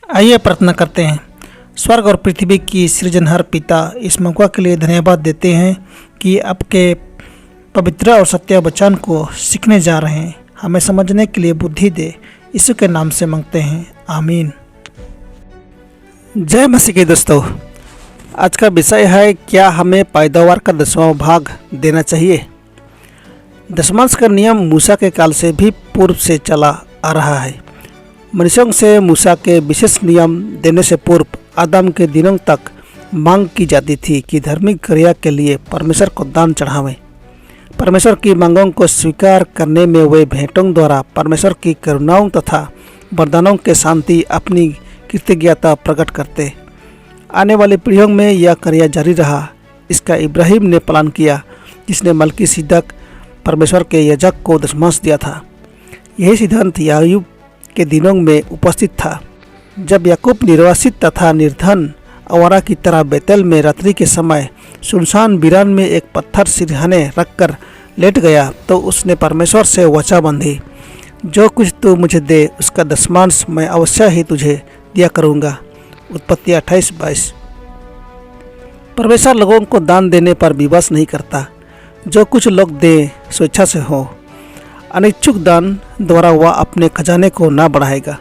आइए प्रार्थना करते हैं। स्वर्ग और पृथ्वी की सृजनहार पिता, इस मौका के लिए धन्यवाद देते हैं कि आपके पवित्र और सत्य वचन को सीखने जा रहे हैं। हमें समझने के लिए बुद्धि दे, यीशु के नाम से मांगते हैं, आमीन। जय मसीह के दोस्तों, आज का विषय है क्या हमें पैदावार का 10वां भाग देना चाहिए। दशमांश का नियम मूसा के काल से भी पूर्व से चला आ रहा है। मनुष्यों से मूसा के विशेष नियम देने से पूर्व आदम के दिनों तक मांग की जाती थी कि धार्मिक क्रिया के लिए परमेश्वर को दान चढ़ावें। परमेश्वर की मांगों को स्वीकार करने में वे भेंटों द्वारा परमेश्वर की करुणाओं तथा वरदानों के शांति अपनी कृतज्ञता प्रकट करते। आने वाली पीढ़ियों में यह क्रिया जारी रहा। इसका इब्राहिम ने पालन किया, जिसने मलकीसिदक परमेश्वर के याजक को दशमांश दिया था। यही सिद्धांत याकूब के दिनों में उपस्थित था, जब याकूब निर्वासित तथा निर्धन आवारा की तरह बेतेल में रात्रि के समय सुनसान वीरान में एक पत्थर सिरहाने रखकर लेट गया, तो उसने परमेश्वर से वाचा बांधी, जो कुछ तू मुझे दे उसका दशमांश मैं अवश्य ही तुझे दिया करूँगा। उत्पत्ति 28:22। परमेश्वर लोगों को दान देने पर विवश नहीं करता। जो कुछ लोग दे स्वेच्छा से हो, अनिच्छुक दान द्वारा वह अपने खजाने को ना बढ़ाएगा।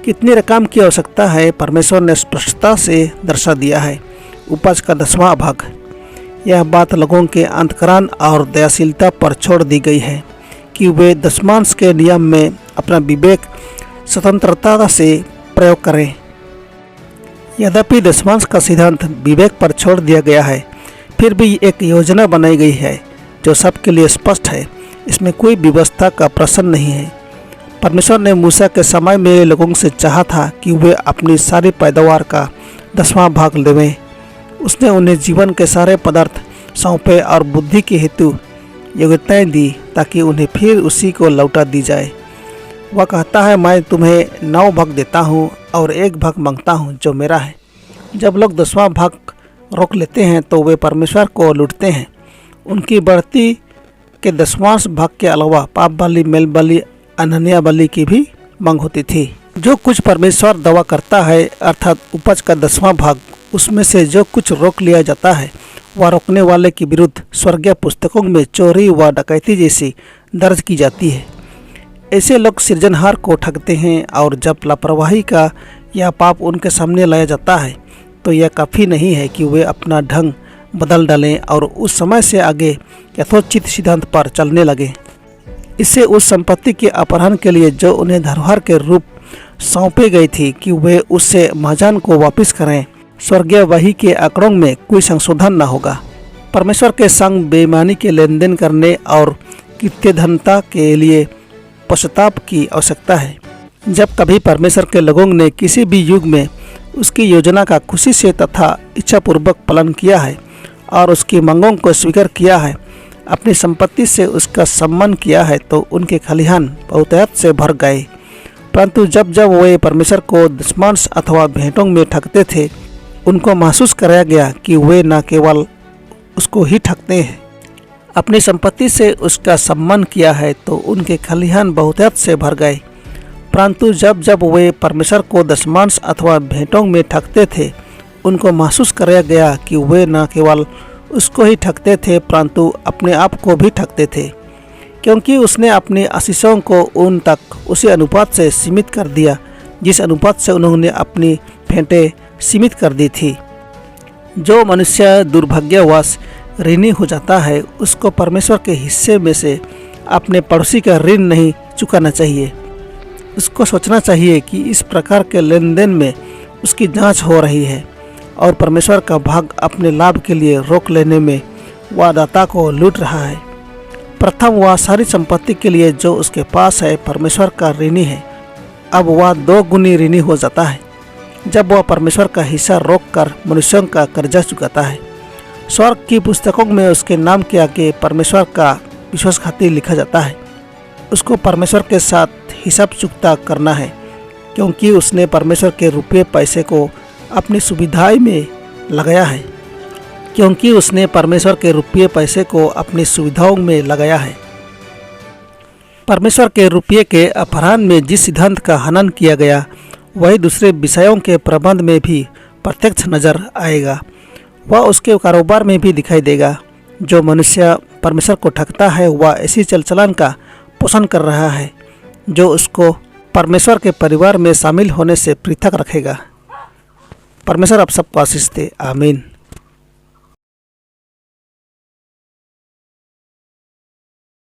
कितनी रकम की आवश्यकता है, परमेश्वर ने स्पष्टता से दर्शा दिया है। उपज का 10वां भाग। यह बात लोगों के अंतकरण और दयाशीलता पर छोड़ दी गई है कि वे दशमांश के नियम में अपना विवेक स्वतंत्रता से प्रयोग करें। यद्यपि दशमांश का सिद्धांत विवेक पर छोड़ दिया गया है, फिर भी एक योजना बनाई गई है जो सबके लिए स्पष्ट है। इसमें कोई व्यवस्था का प्रश्न नहीं है। परमेश्वर ने मूसा के समय में लोगों से चाहा था कि वे अपनी सारी पैदावार का 10वां भाग लेवें। उसने उन्हें जीवन के सारे पदार्थ सौंपे और बुद्धि के हेतु योग्यताएं दी, ताकि उन्हें फिर उसी को लौटा दी जाए। वह कहता है, मैं तुम्हें 9 भाग देता हूँ और 1 भाग मांगता हूँ जो मेरा है। जब लोग 10वां भाग रोक लेते हैं तो वे परमेश्वर को लूटते हैं। उनकी बढ़ती के दशमांश भाग के अलावा पाप बलि, मेल बलि, अनन्या बलि की भी मांग होती थी। जो कुछ परमेश्वर दावा करता है, अर्थात उपज का 10वां भाग, उसमें से जो कुछ रोक लिया जाता है वह रोकने वाले के विरुद्ध स्वर्गीय पुस्तकों में चोरी व डकैती जैसी दर्ज की जाती है। ऐसे लोग सृजनहार को ठगते हैं, और जब लापरवाही का यह पाप उनके सामने लाया जाता है तो यह काफ़ी नहीं है कि वे अपना ढंग बदल डालें और उस समय से आगे यथोचित सिद्धांत पर चलने लगे। इससे उस संपत्ति के अपहरण के लिए जो उन्हें धरोहर के रूप सौंपी गई थी कि वे उससे महाजन को वापस करें, स्वर्गीय वही के आंकड़ों में कोई संशोधन न होगा। परमेश्वर के संग बेईमानी के लेन देन करने और कृत्यधनता के लिए पश्चाताप की आवश्यकता है। जब कभी परमेश्वर के लोगों ने किसी भी युग में उसकी योजना का खुशी से तथा इच्छापूर्वक पालन किया है और उसकी मांगों को स्वीकार किया है, अपनी संपत्ति से उसका सम्मान किया है, तो उनके खलिहान बहुतायत से भर गए। परंतु जब जब वे परमेश्वर को दशमांश अथवा भेंटों में ठगते थे, उनको महसूस कराया गया कि वे न केवल उसको ही ठगते हैं, अपनी संपत्ति से उसका सम्मान किया है, तो उनके खलिहान बहुतायत से भर गए। परंतु जब जब वे परमेश्वर को दशमांश अथवा भेंटों में ठगते थे, उनको महसूस कराया गया कि वे न केवल उसको ही ठगते थे, परंतु अपने आप को भी ठगते थे, क्योंकि उसने अपनी आशीषों को उन तक उसी अनुपात से सीमित कर दिया जिस अनुपात से उन्होंने अपनी भेंटें सीमित कर दी थी। जो मनुष्य दुर्भाग्यवश ऋणी हो जाता है, उसको परमेश्वर के हिस्से में से अपने पड़ोसी का ऋण नहीं चुकाना चाहिए। उसको सोचना चाहिए कि इस प्रकार के लेन देन में उसकी जांच हो रही है और परमेश्वर का भाग अपने लाभ के लिए रोक लेने में वह दाता को लूट रहा है। प्रथम वह सारी संपत्ति के लिए जो उसके पास है परमेश्वर का ऋणी है। अब वह 2 गुनी ऋणी हो जाता है जब वह परमेश्वर का हिस्सा रोक कर मनुष्यों का कर्जा चुकाता है। स्वर्ग की पुस्तकों में उसके नाम के आगे परमेश्वर का विश्वासघाती लिखा जाता है। उसको परमेश्वर के साथ हिसाब चुकता करना है, क्योंकि उसने परमेश्वर के रुपये पैसे को अपनी सुविधाएं में लगाया है परमेश्वर के रुपये के अपहरण में जिस सिद्धांत का हनन किया गया, वही दूसरे विषयों के प्रबंध में भी प्रत्यक्ष नजर आएगा। वह उसके कारोबार में भी दिखाई देगा। जो मनुष्य परमेश्वर को ठगता है वह ऐसी चल चलन का पोषण कर रहा है जो उसको परमेश्वर के परिवार में शामिल होने से पृथक रखेगा। परमेश्वर आप सबको आशीष दे। आमीन।